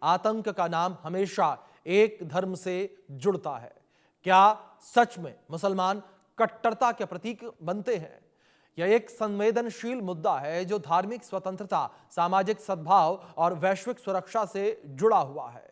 आतंक का नाम हमेशा एक धर्म से जुड़ता है। क्या सच में मुसलमान कट्टरता के प्रतीक बनते हैं? यह एक संवेदनशील मुद्दा है जो धार्मिक स्वतंत्रता, सामाजिक सद्भाव और वैश्विक सुरक्षा से जुड़ा हुआ है।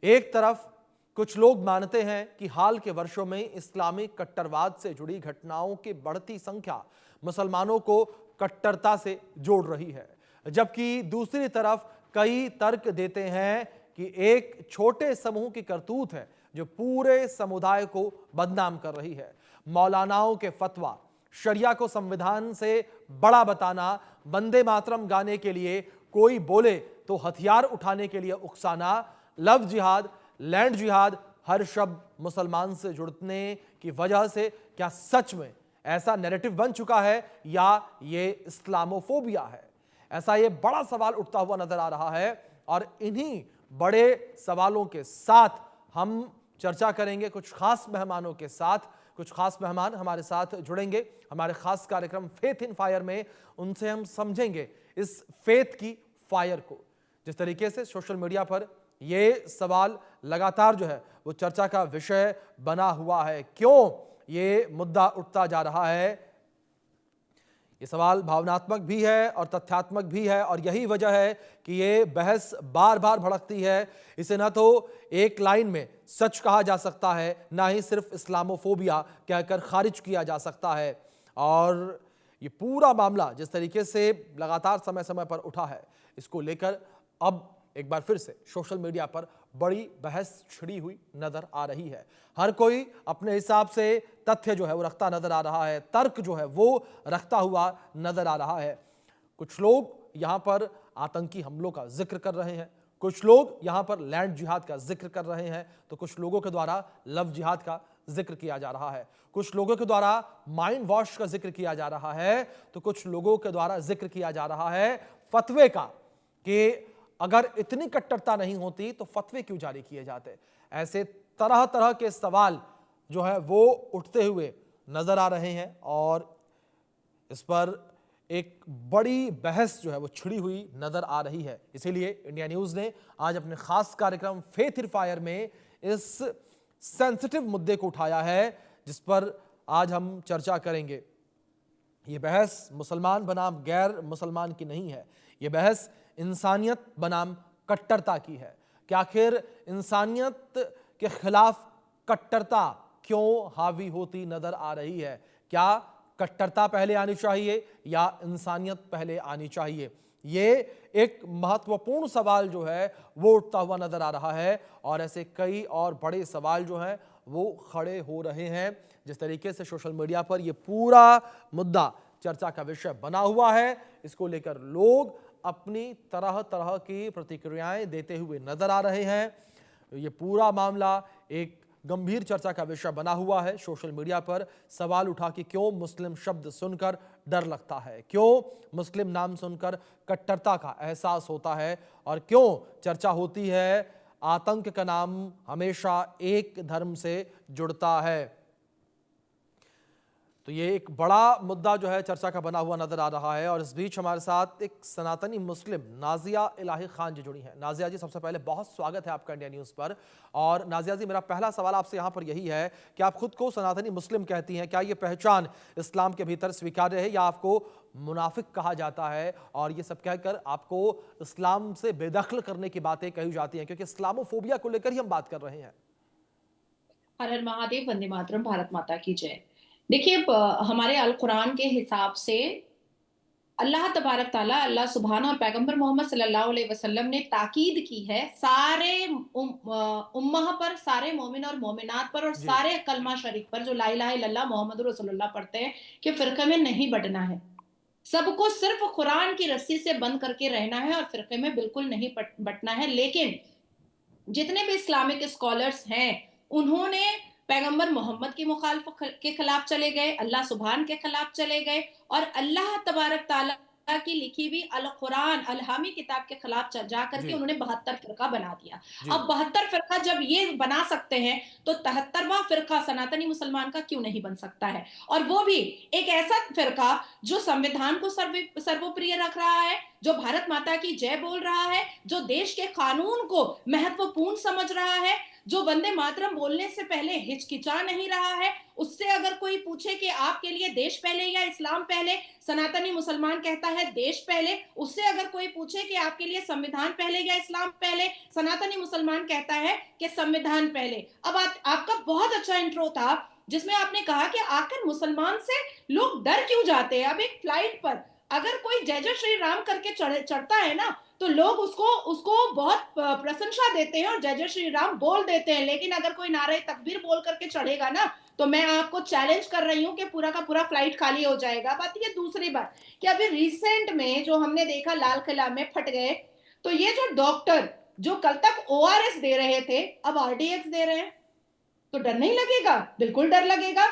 एक तरफ कुछ लोग मानते हैं कि हाल के वर्षों में इस्लामिक कट्टरवाद से जुड़ी घटनाओं की बढ़ती संख्या मुसलमानों को कट्टरता से जोड़ रही है, जबकि दूसरी तरफ कई तर्क देते हैं कि एक छोटे समूह की करतूत है जो पूरे समुदाय को बदनाम कर रही है। मौलानाओं के फतवा, शरिया को संविधान से बड़ा बताना, वंदे मातरम गाने के लिए कोई बोले तो हथियार उठाने के लिए उकसाना, लव जिहाद, लैंड जिहाद, हर शब्द मुसलमान से जुड़ने की वजह से क्या सच में ऐसा नैरेटिव बन चुका है या ये इस्लामोफोबिया है? ऐसा ये बड़ा सवाल उठता हुआ नजर आ रहा है और इन्हीं बड़े सवालों के साथ हम चर्चा करेंगे कुछ खास मेहमानों के साथ। कुछ खास मेहमान हमारे साथ जुड़ेंगे हमारे खास कार्यक्रम फेथ इन फायर में। उनसे हम समझेंगे इस फेथ की फायर को। जिस तरीके से सोशल मीडिया पर ये सवाल लगातार जो है वो चर्चा का विषय बना हुआ है, क्यों ये मुद्दा उठता जा रहा है, ये सवाल भावनात्मक भी है और तथ्यात्मक भी है, और यही वजह है कि ये बहस बार बार भड़कती है। इसे न तो एक लाइन में सच कहा जा सकता है, ना ही सिर्फ इस्लामोफोबिया कहकर खारिज किया जा सकता है। और ये पूरा मामला जिस तरीके से लगातार समय समय पर उठा है, इसको लेकर अब एक बार फिर से सोशल मीडिया पर बड़ी बहस छिड़ी हुई नजर आ रही है। हर कोई अपने हिसाब से तथ्य जो है वो रखता नजर आ रहा है, तर्क जो है वो रखता हुआ नजर आ रहा है। कुछ लोग यहां पर आतंकी हमलों का जिक्र कर रहे हैं, कुछ लोग यहां पर लैंड जिहाद का जिक्र कर रहे हैं, तो कुछ लोगों के द्वारा लव जिहाद का जिक्र किया जा रहा है, कुछ लोगों के द्वारा माइंड वॉश का जिक्र किया जा रहा है, तो कुछ लोगों के द्वारा जिक्र किया जा रहा है फतवे का कि अगर इतनी कट्टरता नहीं होती तो फतवे क्यों जारी किए जाते। ऐसे तरह तरह के सवाल जो है वो उठते हुए नजर आ रहे हैं और इस पर एक बड़ी बहस जो है वो छिड़ी हुई नजर आ रही है। इसीलिए इंडिया न्यूज ने आज अपने खास कार्यक्रम फेथ इन फायर में इस सेंसिटिव मुद्दे को उठाया है, जिस पर आज हम चर्चा करेंगे। ये बहस मुसलमान बनाम गैर मुसलमान की नहीं है, ये बहस इंसानियत बनाम कट्टरता की है कि आखिर इंसानियत के खिलाफ कट्टरता क्यों हावी होती नजर आ रही है। क्या कट्टरता पहले आनी चाहिए या इंसानियत पहले आनी चाहिए? ये एक महत्वपूर्ण सवाल जो है वो उठता हुआ नजर आ रहा है और ऐसे कई और बड़े सवाल जो हैं वो खड़े हो रहे हैं। जिस तरीके से सोशल मीडिया पर ये पूरा मुद्दा चर्चा का विषय बना हुआ है, इसको लेकर लोग अपनी तरह तरह की प्रतिक्रियाएं देते हुए नजर आ रहे हैं। ये पूरा मामला एक गंभीर चर्चा का विषय बना हुआ है। सोशल मीडिया पर सवाल उठा कि क्यों मुस्लिम शब्द सुनकर डर लगता है, क्यों मुस्लिम नाम सुनकर कट्टरता का एहसास होता है, और क्यों चर्चा होती है आतंक का नाम हमेशा एक धर्म से जुड़ता है। तो ये एक बड़ा मुद्दा जो है चर्चा का बना हुआ नजर आ रहा है। और इस बीच हमारे साथ एक सनातनी मुस्लिम नाजिया इलाही खान जी जुड़ी हैं। नाजिया जी, सबसे पहले बहुत स्वागत है आपका इंडिया न्यूज़ पर। और नाजिया जी, मेरा पहला सवाल आपसे यहाँ पर यही है कि आप खुद को सनातनी मुस्लिम कहती हैं, क्या ये पहचान इस्लाम के भीतर स्वीकार्य है या आपको मुनाफिक कहा जाता है और ये सब कहकर आपको इस्लाम से बेदखल करने की बातें कही जाती हैं? क्योंकि इस्लामोफोबिया को लेकर ही हम बात कर रहे हैं। हर हर महादेव, वंदे मातरम, भारत माता की जय। देखिए, हमारे अल कुरान के हिसाब से अल्लाह तबारक ताला, अल्लाह सुभान और पैगंबर मोहम्मद सल्लल्लाहु अलैहि वसल्लम ने ताकीद की है सारे उम्मह पर, सारे मोमिन और मोमिनात पर और जी। सारे कलमा शरीफ पर जो ला इलाहा इल्लल्लाह मोहम्मद रसूलुल्लाह पढ़ते हैं कि फिरके में नहीं बंटना है। सबको सिर्फ कुरान की रस्सी से बंद करके रहना है और फिरके में बिल्कुल नहीं बंटना है। लेकिन जितने भी इस्लामिक स्कॉलर्स हैं, उन्होंने पैगंबर मोहम्मद की मुखालफ के खिलाफ चले गए, अल्लाह सुभान के खिलाफ चले गए और अल्लाह तबारक ताला की लिखी हुई अल कुरान अल हामी किताब के खिलाफ जा करके जी। उन्होंने 72 फिरका बना दिया। जी। अब 72 फिरका जब ये बना सकते हैं तो 73वां फिरका सनातनी मुसलमान का क्यों नहीं बन सकता है? और वो भी एक ऐसा फिरका जो संविधान को सर्वोप्रिय रख रहा है, जो भारत माता की जय बोल रहा है, जो देश के कानून को महत्वपूर्ण समझ रहा है, जो वंदे मातरम बोलने से पहले हिचकिचा नहीं रहा है, उससे अगर कोई पूछे कि आपके लिए देश पहले या इस्लाम पहले, सनातनी मुसलमान कहता है देश पहले। उससे अगर कोई पूछे कि आपके लिए संविधान पहले या इस्लाम पहले, सनातनी मुसलमान कहता है कि संविधान पहले। अब आपका बहुत अच्छा इंट्रो था जिसमें आपने कहा कि आखिर मुसलमान से लोग डर क्यों जाते हैं। अब एक फ्लाइट पर अगर कोई जय जय श्री राम करके चढ़ता है ना, तो लोग उसको उसको बहुत प्रशंसा देते हैं और जय जय श्री राम बोल देते हैं। लेकिन अगर कोई नारे तकबीर बोल करके चढ़ेगा ना, तो मैं आपको चैलेंज कर रही हूं कि पूरा का पूरा फ्लाइट खाली हो जाएगा। बात ये दूसरी बात कि अभी रिसेंट में जो हमने देखा लाल किला में फट गए, तो ये जो डॉक्टर जो कल तक ओआरएस दे रहे थे अब आरडीएक्स दे रहे हैं, तो डर नहीं लगेगा? बिल्कुल डर लगेगा।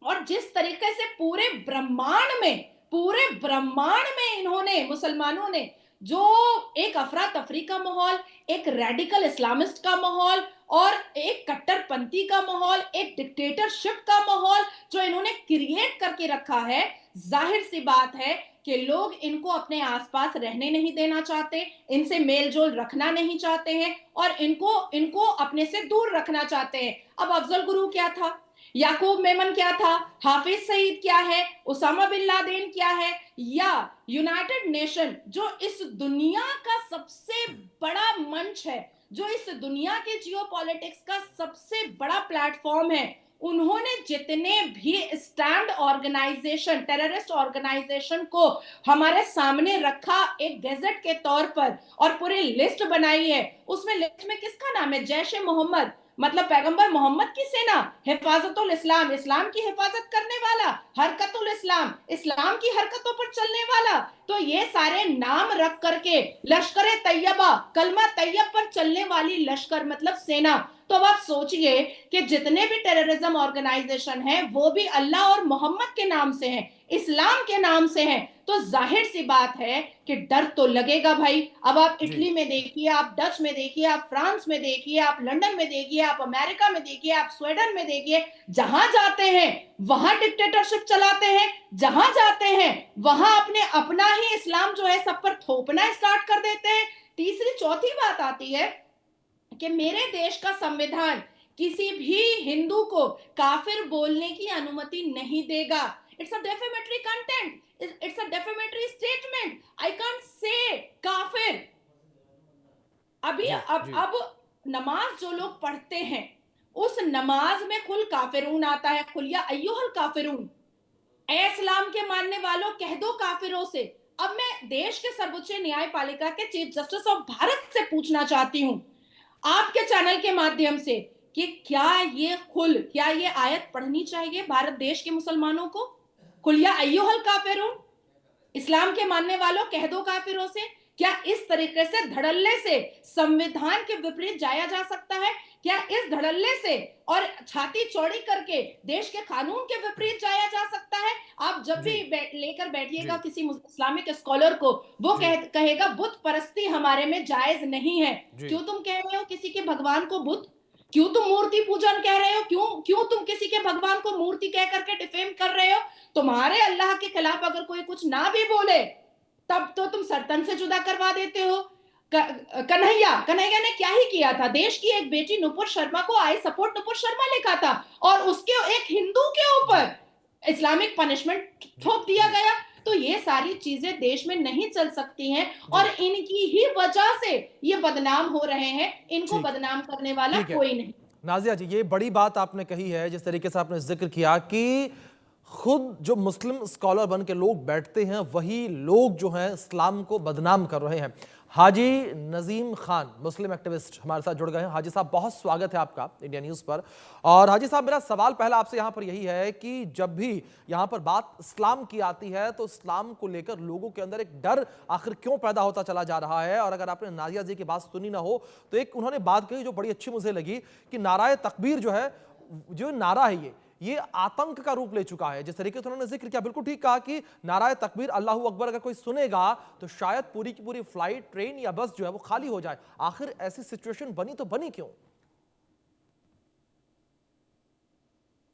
और जिस तरीके से पूरे ब्रह्मांड में इन्होंने, मुसलमानों ने, जो एक अफरा तफरी का माहौल, एक रेडिकल इस्लामिस्ट का माहौल और एक कट्टरपंथी का माहौल, एक डिक्टेटरशिप का माहौल जो इन्होंने क्रिएट करके रखा है, जाहिर सी बात है कि लोग इनको अपने आसपास रहने नहीं देना चाहते, इनसे मेलजोल रखना नहीं चाहते हैं और इनको अपने से दूर रखना चाहते हैं। अब अफजल गुरु क्या था, याकूब मेमन क्या था, हाफिज सईद क्या है, उसामा बिन लादेन क्या है, या यूनाइटेड नेशन जो इस दुनिया का सबसे बड़ा मंच है, जो इस दुनिया के जियोपॉलिटिक्स का सबसे बड़ा प्लेटफॉर्म है, उन्होंने जितने भी स्टैंड ऑर्गेनाइजेशन, टेररिस्ट ऑर्गेनाइजेशन को हमारे सामने रखा एक गैजेट के तौर पर और पूरी लिस्ट बनाई है, उसमें लिस्ट में किसका नाम है? जैश ए मोहम्मद, मतलब पैगंबर मोहम्मद की सेना, हिफाजतुल इस्लाम, इस्लाम की हिफाजत करने वाला, हरकतुल इस्लाम, इस्लाम की हरकतों पर चलने वाला। तो ये सारे नाम रख करके लश्कर तैयबा, कलमा तैयब पर चलने वाली लश्कर मतलब सेना। तो अब आप सोचिए कि जितने भी टेररिज्म ऑर्गेनाइजेशन हैं वो भी अल्लाह और मोहम्मद के नाम से हैं, इस्लाम के नाम से हैं। तो जाहिर सी बात है कि डर तो लगेगा भाई। अब आप इटली में देखिए, आप डच में देखिए, आप फ्रांस में देखिए, आप लंदन में देखिए, आप अमेरिका में देखिए, आप स्वीडन में देखिए, जहां जाते हैं वहां डिक्टेटरशिप चलाते हैं, जहां जाते हैं वहां अपना ही इस्लाम जो है सब पर थोपना स्टार्ट कर देते हैं। तीसरी चौथी बात आती है कि मेरे देश का संविधान किसी भी हिंदू को काफिर बोलने की अनुमति नहीं देगा। It's a defamatory content, it's a defamatory statement. I can't say काफिर। अभी अब नमाज जो लोग पढ़ते हैं उस नमाज में कुल काफिरून आता है, कुल या अय्युहल काफिरून, ए इस्लाम के मानने वालों कह दो काफिरों से। अब मैं देश के सर्वोच्च न्यायपालिका के चीफ जस्टिस ऑफ भारत से पूछना चाहती हूं आपके चैनल के माध्यम से कि क्या ये आयत पढ़नी चाहिए भारत देश के मुसलमानों को? कुल या अय्युहल काफिरून, इस्लाम के मानने वालों कह दो काफिरों से। क्या इस तरीके से धड़ल्ले से संविधान के विपरीत जाया जा सकता है? क्या इस धड़ल्ले से और छाती चौड़ी करके देश के कानून के विपरीत जाया जा सकता है? आप जब भी लेकर बैठिएगा किसी इस्लामिक स्कॉलर को, वो कहेगा बुत परस्ती हमारे में जायज नहीं है। क्यों तुम कह रहे हो किसी के भगवान को बुत? क्यों तुम मूर्ति पूजन कह रहे हो? क्यों तुम किसी के भगवान को मूर्ति कह करके डिफेम कर रहे हो? तुम्हारे अल्लाह के खिलाफ अगर कोई कुछ ना भी बोले तब तो तुम सरतन से जुदा करवा देते हो। कन्हैया ने क्या ही किया था? देश की एक बेटी नुपुर शर्मा को आई सपोर्ट नुपुर शर्मा लिखा था और उसके एक हिंदू के ऊपर इस्लामिक पनिशमेंट थोप दिया गया। तो ये सारी चीजें देश में नहीं चल सकती हैं और इनकी ही वजह से ये बदनाम हो रहे हैं। इनको बदनाम करने वाला कोई नहीं। नाजिया जी, ये बड़ी बात आपने कही है, जिस तरीके से आपने जिक्र किया कि खुद जो मुस्लिम स्कॉलर बन के लोग बैठते हैं वही लोग जो हैं इस्लाम को बदनाम कर रहे हैं। हाजी नजीम खान, मुस्लिम एक्टिविस्ट, हमारे साथ जुड़ गए हैं। हाजी साहब, बहुत स्वागत है आपका इंडिया न्यूज़ पर। और हाजी साहब, मेरा सवाल पहला आपसे यहाँ पर यही है कि जब भी यहाँ पर बात इस्लाम की आती है तो इस्लाम को लेकर लोगों के अंदर एक डर आखिर क्यों पैदा होता चला जा रहा है? और अगर आपने नाजिया जी की बात सुनी ना हो तो एक उन्होंने बात कही जो बड़ी अच्छी मुझे लगी कि नाराए तकबीर जो है, जो नारा है ये आतंक का रूप ले चुका है। जिस तरीके से उन्होंने जिक्र किया, बिल्कुल ठीक कहा कि नाराए तकबीर अल्लाहू अकबर अगर कोई सुनेगा तो शायद पूरी की पूरी फ्लाइट, ट्रेन या बस जो है वो खाली हो जाए। आखिर ऐसी सिचुएशन बनी तो बनी क्यों?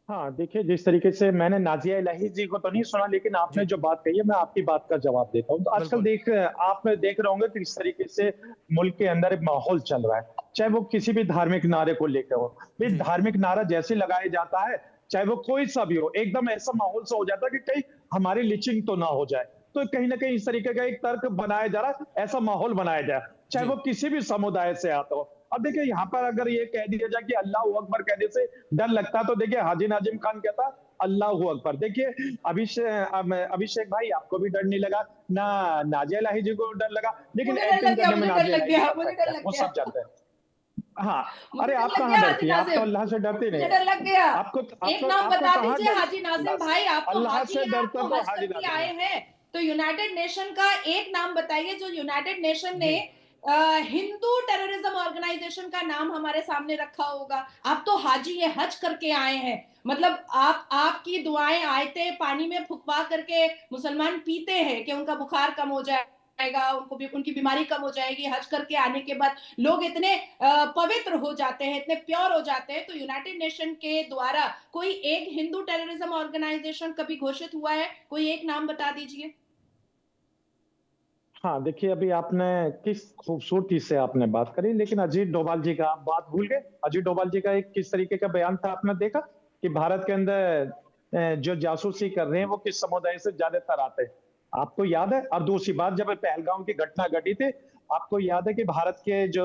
हाँ, देखिए जिस तरीके से मैंने नाज़िया इलाही जी को तो नहीं सुना, लेकिन आपने जी, जो बात कही है मैं आपकी बात का जवाब देता हूँ। तो आजकल बिल्कुल। आप देख रहे होंगे कि किस तरीके से मुल्क के अंदर एक माहौल चल रहा है, चाहे वो किसी भी धार्मिक नारे को लेकर हो। भई जी, धार्मिक नारा जैसे लगाया जाता है, चाहे वो कोई-सा भी हो, एकदम ऐसा माहौल सा हो जाता है कि कहीं हमारी लिंचिंग तो ना हो जाए। तो कहीं न कहीं इस तरीके का एक तर्क बनाया जा रहा है, ऐसा माहौल बनाया जाए, चाहे वो जी, किसी भी समुदाय से आता हो। अब देखिए यहाँ पर अगर ये कह दिया जाए कि अल्लाहू अकबर कहने से डर लगता है, तो देखिए हाजी नाजिम खान कहता अल्लाहू अकबर। देखिए अभिषेक भाई आपको भी डर नहीं लगा, ना नाज़िया इलाही जी को डर लगा, लेकिन मुझे डर लग एक्टिंग गया, करने में मुझे डर नाज़िया लग इलाही जी गया, मुझे परफेक्ट डर है, लग वो गया। सब जानते हैं। हाँ, मुझे अरे डर आप लग कहाँ गया हाजी डरती हैं? आप तो नाजिम, अल्लाह से डरती नहीं मुझे है। डर लग गया। आपको एक आपको नाम आपको बता कहाँ दीजिए डर हाजी नाजिम बस भाई, आप तो अल्लाह हाजी से हैं, आप डरते तो तो हज हाजी करके नाजिम आए है। हैं। तो यूनाइटेड नेशन का एक नाम बताइए जो यूनाइटेड नेशन ने जी। हिंदू टेररिज्म ऑर्गेनाइजेशन का नाम हमारे सामने रखा होगा। आप तो हाजी हैं, हज करके आए हैं। मतलब आपकी दुआएं आयतें पानी में फुकवा करके मुसलमान पीते हैं कि उनका बुखार कम हो जाएगा, उनको भी उनकी बीमारी कम हो जाएगी। हज करके आने के बाद लोग इतने पवित्र हो जाते हैं, इतने प्योर हो जाते हैं। तो यूनाइटेड नेशन के द्वारा कोई एक हिंदू टेररिज्म ऑर्गेनाइजेशन कभी घोषित हुआ है? कोई एक नाम बता दीजिए। हाँ, देखिए अभी आपने किस खूबसूरती से आपने बात करी, लेकिन अजीत डोभाल जी का आप बात भूल गए। अजीत डोभाल जी का एक किस तरीके का बयान था आपने देखा कि भारत के अंदर जो जासूसी कर रहे हैं वो किस समुदाय से ज्यादातर आते हैं। आपको याद है? और दूसरी बात, जब पहलगाम की घटना घटी थी, आपको याद है कि भारत के जो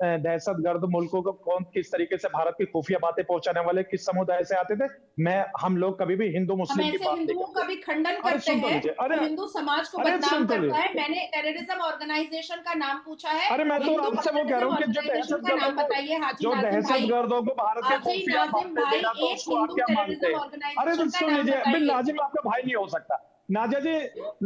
दहशतगर्द मुल्कों को कौन किस तरीके से भारत की खुफिया बातें पहुंचाने वाले किस समुदाय से आते थे? हम लोग कभी भी हिंदू हम मुस्लिम की ऐसे बात नहीं हिंदुओं करते। का भी खंडन अरे करते सुन तो हैं लीजिए, जो हिंदू समाज को अरे बदनाम सुन तो करता है। लीजिए। मैंने टेररिज्म ऑर्गेनाइजेशन का नाम पूछा है। अरे मैं तो हिंदू आपसे वो कह रहा टेररिज्म हूँ कि ऑर्गेनाइजेशन का नाम बताइए हाजी जो नाजिम भाई। दहशतगर्दों को भारत के हाजी खुफिया नाजिम बातें दे भाई रहा तो एक उसको आप हिंदू क्या मानते टेररिज्म हैं? अरे तो ऑर्गेनाइजेशन का सुन नाम लीजिए, बिन बताइए। नाजिम आपका भाई नहीं हो सकता। नाजिया जी,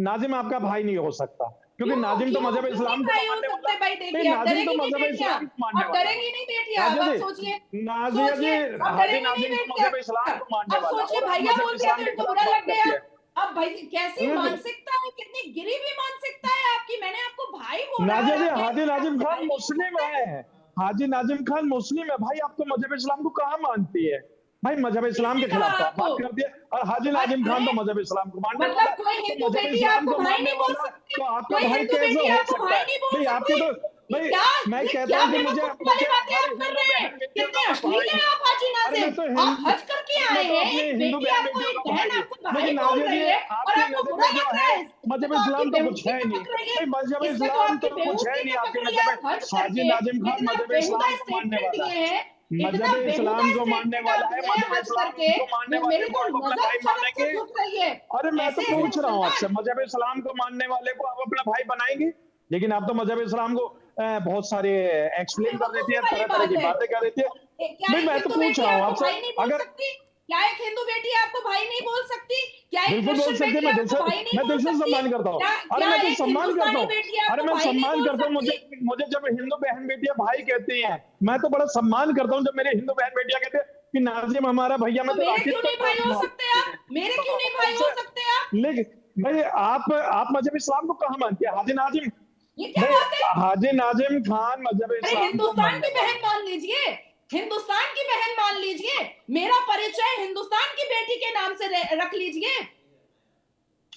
नाजिम आपका भाई नहीं हो सकता, क्योंकि क्यों नाजिम तो क्यों मजहब क्यों नहीं इस्लाम को भाई हो मानने वाला सकते भाई? है। नहीं, देखिए अब नाजिम तो डरेंगी नहीं मजहब बेटियां, इस्लाम को मानने अब वाला है। डरेंगी नहीं बेटियां। अब नाजिया आप जी, सोचिए, नाजिया जी, सोचिए अब हाजी डरेंगी नहीं नाजिम तो बेटियां। मजहब इस्लाम को मानने अब वाला, सोचिए और आप भैया मजहब बोल दिया इस्लाम तो के इनको खिलाफ बुरा बात लग गया। करती है। अब भाई कैसी हम्म, मानसिकता है, कितनी गिरी हुई मानसिकता है आपकी। मैंने आपको भाई बोला और नाजिया जी, आप कह रहे हाजी हैं कि नाजिम आपको खान भाई नहीं हो मुस्लिम सकता। है। हाजी नाजिम खान मुस्लिम है भाई, आप तो मजहब इस्लाम को कहाँ मानती है? भाई मजहब इस्लाम किसने के कहा खिलाफ तो आप आपको? बात करती है, और हाजी अरे नाजिम खान अरे तो मजहब इस्लाम को मानने वाला मतलब है। कोई तो हिंदू मजहब बेटी इस्लाम आपको को भाई मानने नहीं बोल वाला सकती? तो आपका कोई भाई हिंदू कैसे बेटी हो आपको सकता भाई है? नहीं बोल भाई आपके सकती? तो ये भाई क्या, मैं ये कहता क्या हूँ कि मुझे बेवकूफी वाली मुझे बातें हमारे आप कर हिंदू रहे हैं? बहन बेटियों कितने का अश्लील भाई हैं आप हाजी अरे मैं नाजिम। तो आप हज करके अरे आए मैं तो हैं, अपने एक हिंदू बेटी बहन आपको, बेटियों एक का बहन भाई। आपको भाई लेकिन बोल नाजिया रही जी, है और आपकी आपको नजर बुरा में जो लग रहा है है। इससे मजहब तो आपकी इस्लाम तो कुछ बेहूदगी है नहीं। टपक रही है। भाई मजहब इससे तो इस्लाम आपकी तो कुछ है बेहूदगी नहीं टपक आपके रही है। नजर में। आप हज हाजी करके नाजिम खान इतना मजहब बेहुदा इस्लाम को मानने स्टेटमेंट वाला दिए है। हैं, इतना मजहब बेहुदा इस्लाम को मानने स्टेटमेंट वाला आप है, दिए हैं मजहब हज इस्लाम करके। को मानने वाले मेरी को तो आप अपना नजर भाई शर्म से मानेंगे? झुक रही है। अरे मैं तो ऐसे ऐसे पूछ रहा हूँ आपसे, मुसलमान मजहब इस्लाम को मानने वाले को आप अपना भाई बनाएंगे? लेकिन आप तो मजहब इस्लाम को बहुत सारे एक्सप्लेन कर देती बेवकूफी है, वाली तरह तरह बात की है। बातें कर देती है। क्या भाई एक मैं तो हिंदू पूछ बेटी रहा हूँ आपको आपसे, भाई नहीं बोल अगर सकती? क्या एक हिंदू बेटी आपको भाई नहीं बोल सकती? क्या एक बिल्कुल बोल क्रिश्चियन सकते हैं, बेटी आपको भाई नहीं मैं दिल बोल से सकती? सम्मान करता हूँ। क्या अरे क्या मैं तो एक सम्मान करता हिंदुस्तानी हूँ। बेटी अरे आपको मैं भाई नहीं सम्मान बोल करता हूँ, मुझे सकती? मुझे जब हिंदू बहन बेटियां भाई कहती हैं, मैं तो बड़ा सम्मान करता हूँ जब मेरे हिंदू बहन बेटियां कहते हैं कि नाजिम हमारा भैया, मैं तो तो मेरे आखिर क्यों नहीं भाई तो हो सकते आप? मेरे क्यों नहीं भाई हो उनसे सकते आप? लेकिन भाई आप मजहब इस्लाम को कहाँ मानते हैं? हाजी नाजिम ये क्या भाई, बात है? हाजी नाजिम खान मजहब अरे इस्लाम को हिंदुस्तान मानने की वाले बहन मान लीजिए, हिंदुस्तान की बहन मान लीजिए। मेरा परिचय हिंदुस्तान की बेटी के नाम से रख लीजिए। एक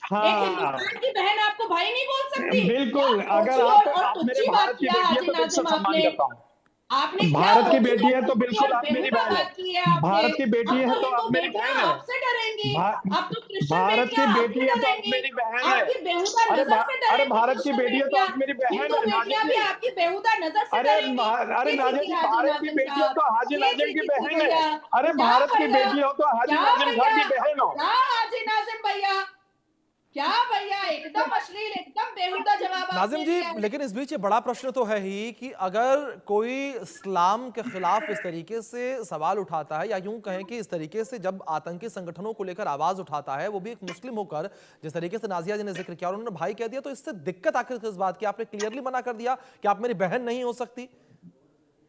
हाँ, हिंदुस्तान की बहन आपको भाई नहीं बोल सकती? क्या बिल्कुल। अगर ओछी और आप मेरे तुच्छी बात भारत की किया बेटी है हाजी तो दिल से नाजिम सम्मान आपने। करता हूँ। आपने क्या भारत की ओछी बेटी और है तो तुच्छी बिल्कुल और आप मेरी बेहुदा बहन है। बात की है आपने। भारत की बेटी अब है तो तो हिंदू आप मेरी बेटियां बहन है। आपसे डरेंगी। भा, अब तो क्रिश्चियन भारत की बेटियां बेटी आपसे है तो आप डरेंगी। मेरी बहन है। आपकी बेहुदा नजर से अरे डरेंगी भारत की क्रिश्चियन बेटी है तो बेटियां। आप मेरी बहन हिंदू है नाजिया बेटियां भी जी। आपकी बेहुदा नजर से डरेंगी। अरे ये नाजिया चिट्ठी जी, हाजी भारत की नाजिम बेटी हो साहब, तो हाजी ये नाजिम की चिट्ठी बहन है। भैया। अरे क्या भारत की भैया, बेटी हो तो हाजी क्या नाजिम खान भैया, की बहन हो। क्या हाजी नाजिम भैया, क्या भैया, एकदम अश्लील, एकदम बेहुदा जवाब नाजिम आपने जी, दिया है। लेकिन इस बीच ये बड़ा प्रश्न तो है ही कि अगर कोई इस्लाम के खिलाफ इस तरीके से सवाल उठाता है, या यूं कहें कि इस तरीके से जब आतंकी संगठनों को लेकर आवाज उठाता है, वो भी एक मुस्लिम होकर, जिस तरीके से नाजिया जी ने जिक्र किया और उन्होंने भाई कह दिया, तो इससे दिक्कत आखिर किस बात की? आपने क्लियरली मना कर दिया कि आप मेरी बहन नहीं हो सकती।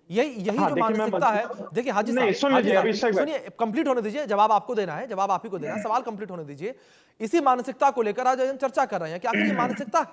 यही यही हाँ, जो देखिए मानसिकता है। देखिए नहीं, सुन हाजी लीजिए साहब अभिषेक भाई। सुनिए, कंप्लीट होने दीजिए। जवाब आपको देना है, जवाब आप ही को देना है, सवाल कंप्लीट होने दीजिए। इसी मानसिकता को लेकर आज हम चर्चा कर रहे हैं कि आखिर ये मानसिकता है